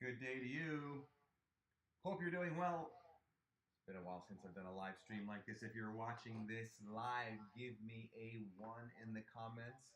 Good day to you. Hope you're doing well. It's been a while since I've done a live stream like this. If you're watching this live, give me a 1 in the comments.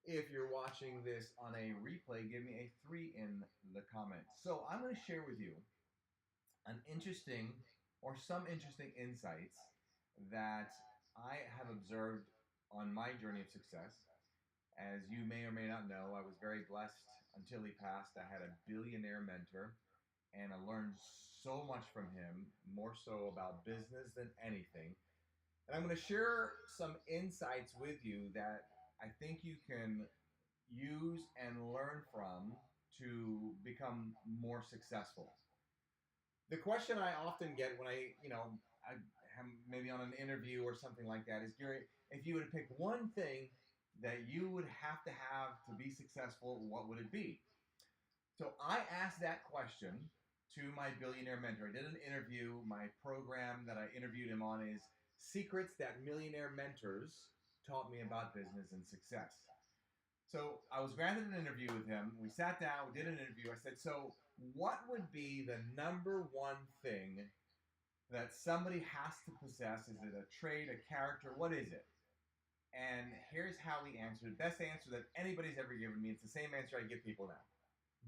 If you're watching this on a replay, give me a 3 in the comments. So I'm going to share with you some interesting insights that I have observed on my journey of success. As you may or may not know, I was very blessed until he passed. I had a billionaire mentor, and I learned so much from him, more so about business than anything. And I'm going to share some insights with you that I think you can use and learn from to become more successful. The question I often get when I am maybe on an interview or something like that is, Gary, if you were to pick one thing that you would have to be successful, what would it be? So I asked that question to my billionaire mentor. I did an interview. My program that I interviewed him on is Secrets That Millionaire Mentors Taught Me About Business and Success. So I was granted an interview with him. We sat down, we did an interview. I said, so what would be the number one thing that somebody has to possess? Is it a trait, a character? What is it? And here's how he answered. Best answer that anybody's ever given me. It's the same answer I give people now.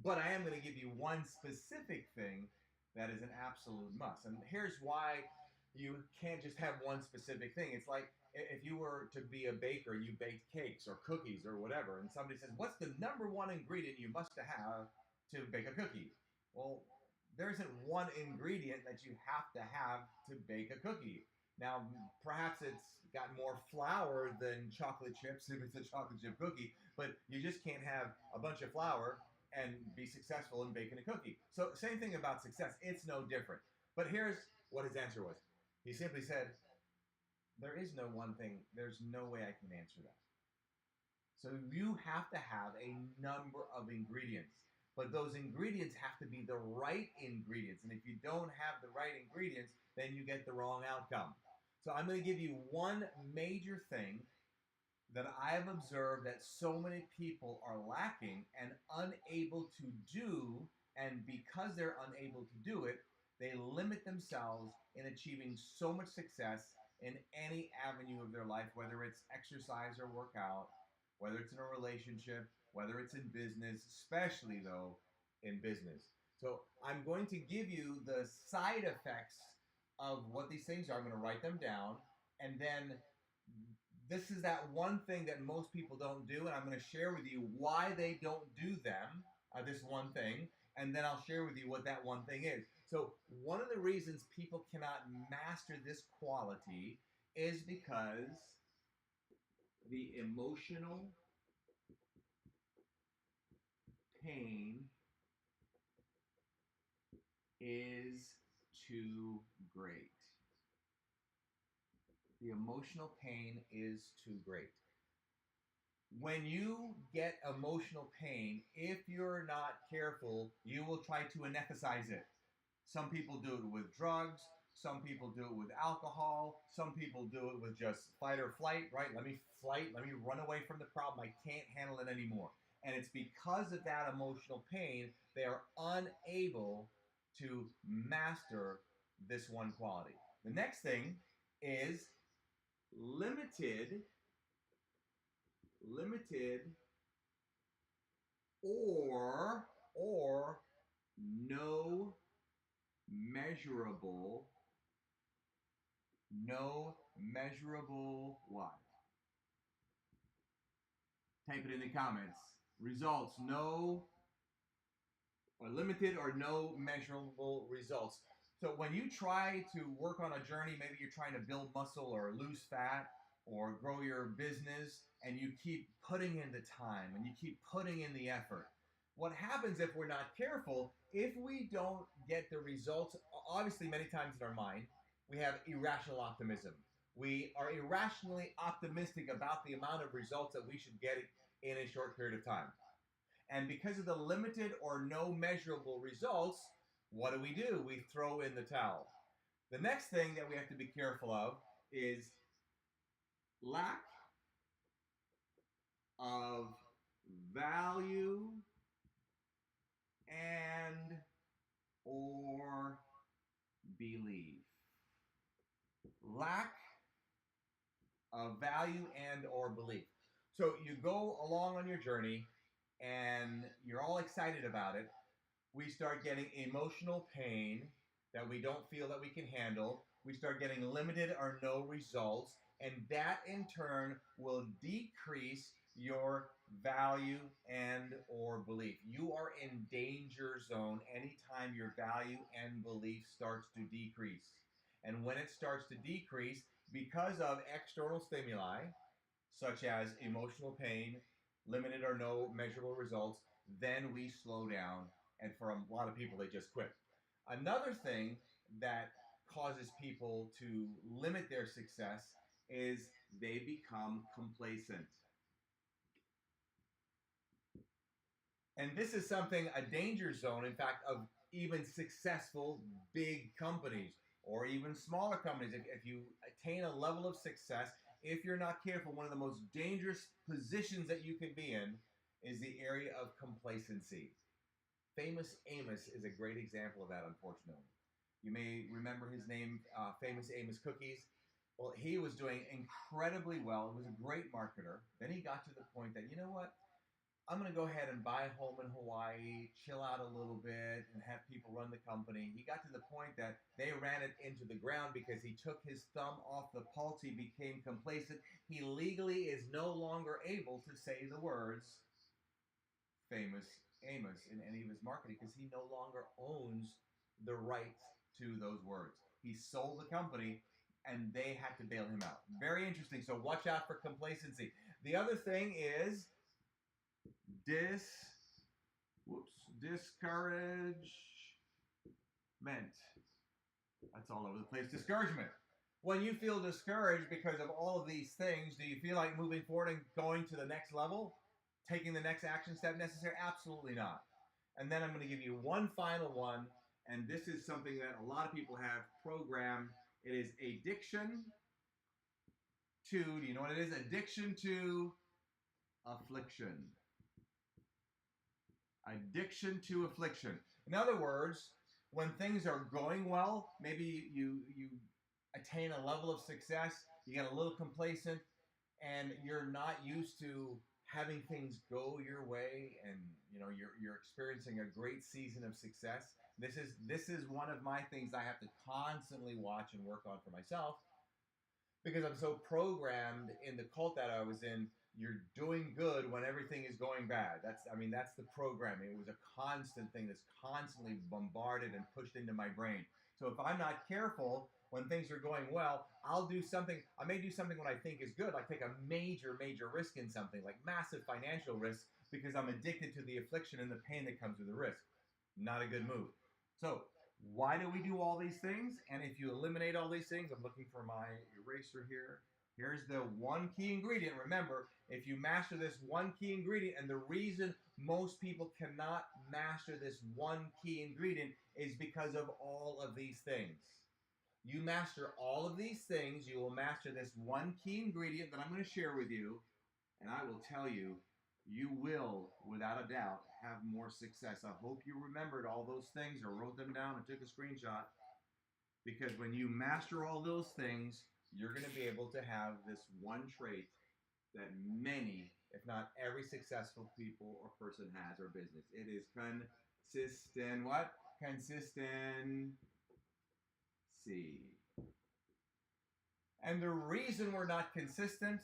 But I am going to give you one specific thing that is an absolute must. And here's why you can't just have one specific thing. It's like if you were to be a baker, you baked cakes or cookies or whatever, and somebody says, what's the number one ingredient you must have to bake a cookie? Well, there isn't one ingredient that you have to bake a cookie. Now, perhaps it's got more flour than chocolate chips if it's a chocolate chip cookie, but you just can't have a bunch of flour and be successful in baking a cookie. So same thing about success. It's no different. But here's what his answer was. He simply said, there is no one thing. There's no way I can answer that. So you have to have a number of ingredients. But those ingredients have to be the right ingredients. And if you don't have the right ingredients, then you get the wrong outcome. So I'm going to give you one major thing that I have observed that so many people are lacking and unable to do, and because they're unable to do it, they limit themselves in achieving so much success in any avenue of their life, whether it's exercise or workout, whether it's in a relationship, whether it's in business, especially though in business. So I'm going to give you the side effects of what these things are. I'm going to write them down, and then this is that one thing that most people don't do, and I'm going to share with you why they don't do them, this one thing, and then I'll share with you what that one thing is. So one of the reasons people cannot master this quality is because the emotional pain is too great. The emotional pain is too great. When you get emotional pain, if you're not careful, you will try to anesthetize it. Some people do it with drugs. Some people do it with alcohol. Some people do it with just fight or flight, right? Let me run away from the problem. I can't handle it anymore. And it's because of that emotional pain, they are unable to master this one quality. The next thing is limited or no measurable what? Type it in the comments. Results, no, or limited or no measurable results. So when you try to work on a journey, maybe you're trying to build muscle or lose fat or grow your business, and you keep putting in the time and you keep putting in the effort. What happens if we're not careful, if we don't get the results, obviously many times in our mind, we have irrational optimism. We are irrationally optimistic about the amount of results that we should get in a short period of time. And because of the limited or no measurable results, what do? We throw in the towel. The next thing that we have to be careful of is lack of value and belief. Lack of value and or belief. So you go along on your journey and you're all excited about it. We start getting emotional pain that we don't feel that we can handle. We start getting limited or no results, and that in turn will decrease your value and or belief. You are in danger zone anytime your value and belief starts to decrease. And when it starts to decrease because of external stimuli, such as emotional pain, limited or no measurable results, then we slow down. And for a lot of people, they just quit. Another thing that causes people to limit their success is they become complacent. And this is something, a danger zone, in fact, of even successful big companies or even smaller companies. If you attain a level of success, if you're not careful, one of the most dangerous positions that you can be in is the area of complacency. Famous Amos is a great example of that, unfortunately. You may remember his name, Famous Amos Cookies. Well, he was doing incredibly well. He was a great marketer. Then he got to the point that, you know what? I'm going to go ahead and buy a home in Hawaii, chill out a little bit, and have people run the company. He got to the point that they ran it into the ground because he took his thumb off the pulse. He became complacent. He legally is no longer able to say the words Famous Amos in any of his marketing because he no longer owns the rights to those words. He sold the company and they had to bail him out. Very interesting. So watch out for complacency. The other thing is discouragement. That's all over the place. Discouragement. When you feel discouraged because of all of these things, do you feel like moving forward and going to the next level? Taking the next action step necessary? Absolutely not. And then I'm going to give you one final one, and this is something that a lot of people have programmed. It is addiction to, do you know what it is? Addiction to affliction. Addiction to affliction. In other words, when things are going well, maybe you attain a level of success, you get a little complacent, and you're not used to having things go your way, and you're experiencing a great season of success. This is one of my things I have to constantly watch and work on for myself because I'm so programmed in the cult that I was in. You're doing good when everything is going bad. That's the programming. It was a constant thing that's constantly bombarded and pushed into my brain. So if I'm not careful, when things are going well, I'll do something. I may do something when I think is good, like take a major risk in something, like massive financial risk, because I'm addicted to the affliction and the pain that comes with the risk. Not a good move. So why do we do all these things? And if you eliminate all these things, I'm looking for my eraser here. Here's the one key ingredient. Remember, if you master this one key ingredient, and the reason most people cannot master this one key ingredient is because of all of these things. You master all of these things, you will master this one key ingredient that I'm going to share with you, and I will tell you, you will, without a doubt, have more success. I hope you remembered all those things or wrote them down and took a screenshot, because when you master all those things, you're going to be able to have this one trait that many, if not every successful people or person has or business. It is consistent. What? Consistency. And the reason we're not consistent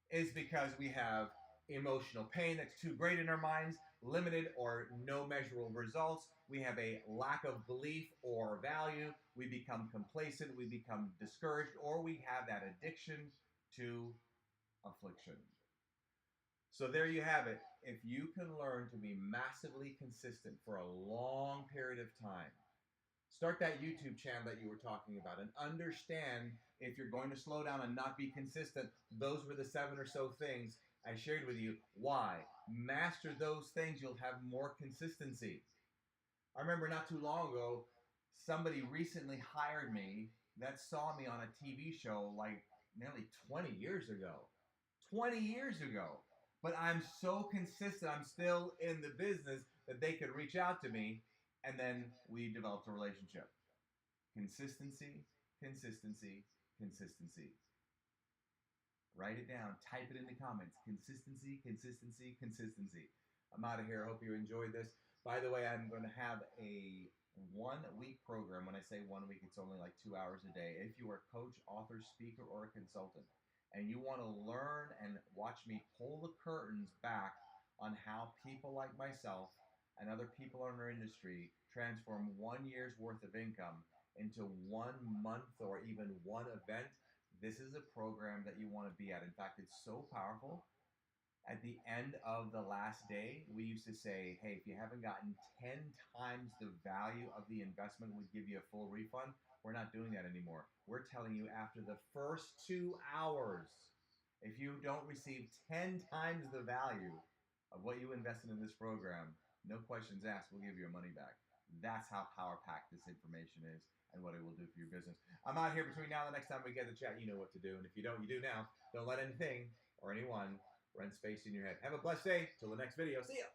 is because we have emotional pain that's too great in our minds, limited or no measurable results. We have a lack of belief or value. We become complacent, we become discouraged, or we have that addiction to affliction. So there you have it. If you can learn to be massively consistent for a long period of time, start that YouTube channel that you were talking about and understand if you're going to slow down and not be consistent. Those were the 7 or so things I shared with you. Why? Master those things, you'll have more consistency. I remember not too long ago, somebody recently hired me that saw me on a TV show like nearly 20 years ago. 20 years ago. But I'm so consistent, I'm still in the business, that they could reach out to me, and then we developed a relationship. Consistency, consistency, consistency. Write it down. Type it in the comments. Consistency, consistency, consistency. I'm out of here. I hope you enjoyed this. By the way, I'm going to have a 1 week program. When I say 1 week, it's only like 2 hours a day. If you are a coach, author, speaker, or a consultant, and you want to learn and watch me pull the curtains back on how people like myself and other people in our industry transform 1 year's worth of income into 1 month or even one event, this is a program that you want to be at. In fact, it's so powerful. At the end of the last day, we used to say, hey, if you haven't gotten 10 times the value of the investment, we'd give you a full refund. We're not doing that anymore. We're telling you after the first 2 hours, if you don't receive 10 times the value of what you invested in this program, no questions asked, we'll give you your money back. That's how power packed this information is and what it will do for your business. I'm out here between now and the next time we get to chat. You know what to do. And if you don't, you do now. Don't let anything or anyone rent space in your head. Have a blessed day. Till the next video. See ya.